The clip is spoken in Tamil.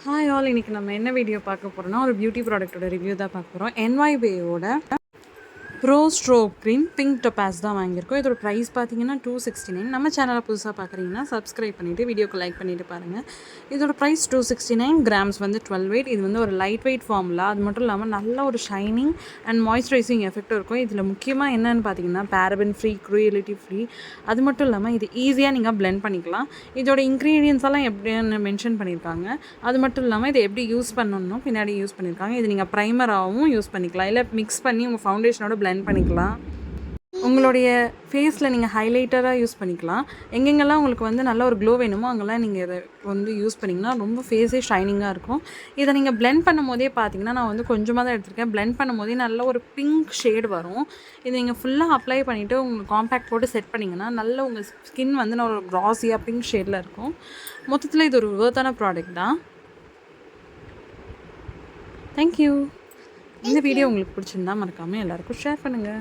ஹாய் ஆல், இன்றைக்கி நம்ம என்ன வீடியோ பார்க்க போகிறோம்னா ஒரு பியூட்டி ப்ராடக்ட்டோட ரிவ்யூ தான் பார்க்க போகிறோம். NYBAயோட ப்ரோ ஸ்ட்ரோக் க்ரீம் பிங்க் டொபாஸ் தான் வாங்கியிருக்கோம். இதோட ப்ரைஸ் பார்த்தீங்கன்னா $269. நம்ம சேனலை புதுசாக பார்க்குறீங்கன்னா சப்ஸ்கிரைப் பண்ணிவிட்டு வீடியோக்கு லைக் பண்ணிவிட்டு பாருங்கள். இதோட ப்ரைஸ் $269, கிராம்ஸ் வந்து 12 weight. இது வந்து ஒரு லைட் வெயிட் ஃபார்முலா. அது மட்டும் இல்லாமல் நல்ல ஒரு ஷைனிங் அண்ட் மாய்ஸ்சரைசிங் எஃபெக்டும் இருக்கும். இதில் முக்கியமாக என்னென்னு பார்த்தீங்கன்னா பேரபன் ஃப்ரீ, க்ரூயலிட்டி ஃப்ரீ. அது மட்டும் இல்லாமல் இது ஈஸியாக நீங்கள் பிளெண்ட் பண்ணிக்கலாம். இதோட இன்க்ரீடியன்ஸ் எல்லாம் எப்படின்னு மென்ஷன் பண்ணியிருக்காங்க. அது மட்டும் இல்லாமல் இதை எப்படி யூஸ் பண்ணணும்னு பின்னாடி யூஸ் பண்ணியிருக்காங்க. இது நீங்கள் ப்ரைமராகவும் யூஸ் பண்ணிக்கலாம், இல்லை மிக்ஸ் பண்ணி உங்கள் ஃபவுண்டேஷனோட பிளெண்ட் பண்ணிக்கலாம். உங்களுடைய ஃபேஸில் நீங்கள் ஹைலைட்டராக யூஸ் பண்ணிக்கலாம். எங்கெங்கெல்லாம் உங்களுக்கு வந்து நல்ல ஒரு க்ளோ வேணுமோ அங்கெல்லாம் நீங்கள் இதை வந்து யூஸ் பண்ணிங்கன்னா ரொம்ப ஃபேஸே ஷைனிங்காக இருக்கும். இதை நீங்கள் பிளெண்ட் பண்ணும் போதே பார்த்தீங்கன்னா, நான் வந்து கொஞ்சமாக தான் எடுத்திருக்கேன். பிளெண்ட் பண்ணும் போதே நல்ல ஒரு பிங்க் ஷேடு வரும். இதை நீங்கள் ஃபுல்லாக அப்ளை பண்ணிவிட்டு உங்களுக்கு காம்பேக்ட் போட்டு செட் பண்ணிங்கன்னா நல்ல உங்கள் ஸ்கின் வந்து ஒரு க்ராஸியாக பிங்க் ஷேடில் இருக்கும். மொத்தத்தில் இது ஒரு வொர்த்தான ப்ராடக்ட் தான். தேங்க்யூ. இந்த வீடியோ உங்களுக்கு பிடிச்சிருந்தா மறக்காமல் எல்லாருக்கும் ஷேர் பண்ணுங்கள்.